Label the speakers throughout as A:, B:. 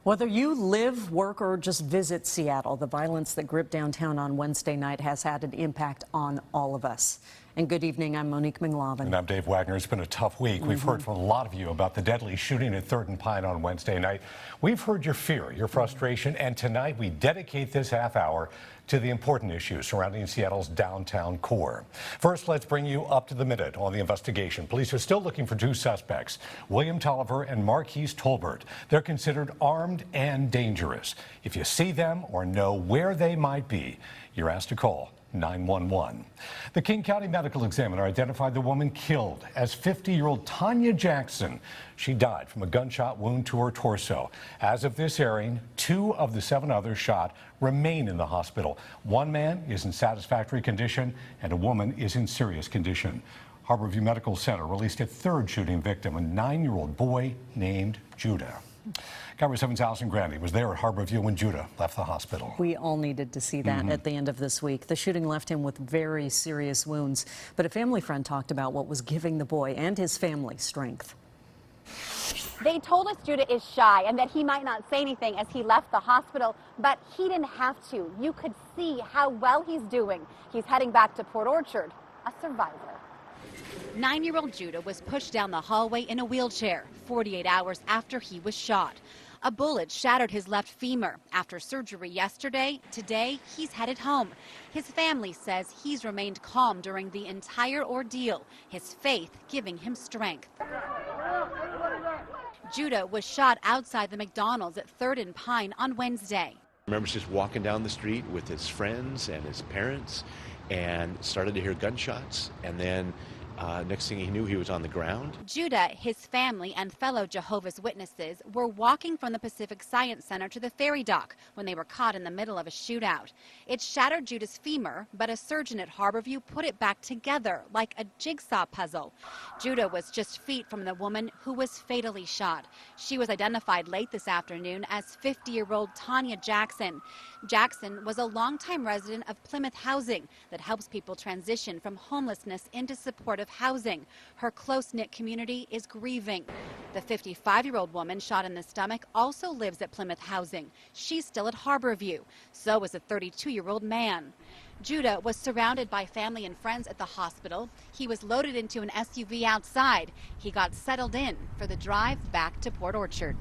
A: Whether you live, work, or just visit Seattle, the violence that gripped downtown on Wednesday night has had an impact on all of us. And good evening, I'm Monique McLaughlin.
B: And I'm Dave Wagner. It's been a tough week. We've heard from a lot of you about the deadly shooting at 3rd and Pine on Wednesday night. We've heard your fear, your frustration, and tonight we dedicate this half hour to the important issues surrounding Seattle's downtown core. First, let's bring you up to the minute on the investigation. Police are still looking for two suspects, William Tolliver and Marquise Tolbert. They're considered armed and dangerous. If you see them or know where they might be, you're asked to call 911. The King County Medical Examiner identified the woman killed as 50-year-old Tanya Jackson. She died from a gunshot wound to her torso. As of this airing, 2 of the 7 others shot remain in the hospital. One man is in satisfactory condition and a woman is in serious condition. Harborview Medical Center released a 3rd shooting victim, a 9-year-old boy named Judah. KIRO 7's Allison Grande was there at Harborview when Judah left the hospital.
A: We all needed to see that at the end of this week. The shooting left him with very serious wounds, but a family friend talked about what was giving the boy and his family strength.
C: They told us Judah is shy and that he might not say anything as he left the hospital, but he didn't have to. You could see how well he's doing. He's heading back to Port Orchard, a survivor.
D: 9-year-old Judah was pushed down the hallway in a wheelchair 48 hours after he was shot. A bullet shattered his left femur. After surgery yesterday, today he's headed home. His family says he's remained calm during the entire ordeal, his faith giving him strength. Judah was shot outside the McDonald's at 3rd and Pine on Wednesday.
E: I remember just walking down the street with his friends and his parents and started to hear gunshots, and then next thing he knew, he was on the ground.
D: Judah, his family, and fellow Jehovah's Witnesses were walking from the Pacific Science Center to the ferry dock when they were caught in the middle of a shootout. It shattered Judah's femur, but a surgeon at Harborview put it back together like a jigsaw puzzle. Judah was just feet from the woman who was fatally shot. She was identified late this afternoon as 50-year-old Tanya Jackson. Jackson was a longtime resident of Plymouth Housing that helps people transition from homelessness into supportive housing. Her close-knit community is grieving. The 55-year-old woman shot in the stomach also lives at Plymouth Housing. She's still at Harborview. So is a 32-year-old man. Judah was surrounded by family and friends at the hospital. He was loaded into an SUV outside. He got settled in for the drive back to Port Orchard.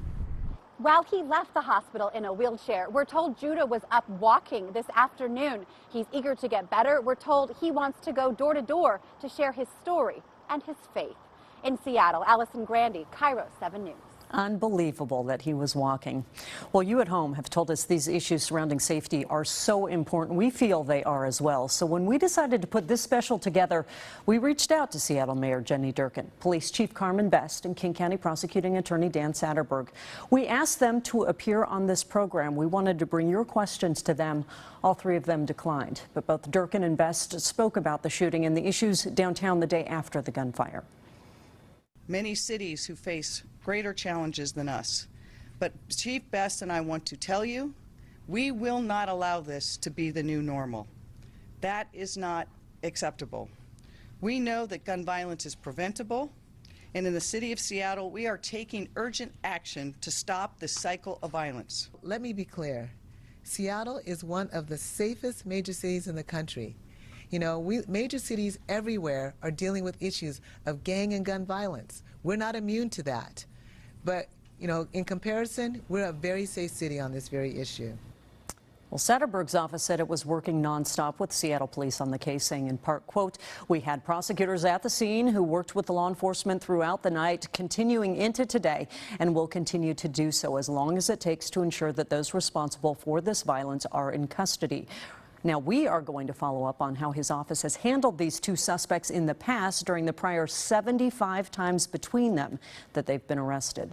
C: While he left the hospital in a wheelchair, we're told Judah was up walking this afternoon. He's eager to get better. We're told he wants to go door to door to share his story and his faith. In Seattle, Allison Grande, KIRO 7 News.
A: Unbelievable that he was walking. Well, you at home have told us these issues surrounding safety are so important. We feel they are as well. So when we decided to put this special together, we reached out to Seattle Mayor Jenny Durkan, Police Chief Carmen Best, and King County Prosecuting Attorney Dan Satterberg. We asked them to appear on this program. We wanted to bring your questions to them. All 3 of them declined, but both Durkan and Best spoke about the shooting and the issues downtown the day after the gunfire.
F: Many cities who face greater challenges than us. But Chief Best and I want to tell you, we will not allow this to be the new normal. That is not acceptable. We know that gun violence is preventable, and in the city of Seattle, we are taking urgent action to stop this cycle of violence.
G: Let me be clear. Seattle is one of the safest major cities in the country. You know, major cities everywhere are dealing with issues of gang and gun violence. We're not immune to that. But, you know, in comparison, we're a very safe city on this very issue.
A: Well, Satterberg's office said it was working nonstop with Seattle police on the case, saying in part, quote, "We had prosecutors at the scene who worked with the law enforcement throughout the night, continuing into today, and will continue to do so as long as it takes to ensure that those responsible for this violence are in custody." Now, we are going to follow up on how his office has handled these 2 suspects in the past during the prior 75 times between them that they've been arrested.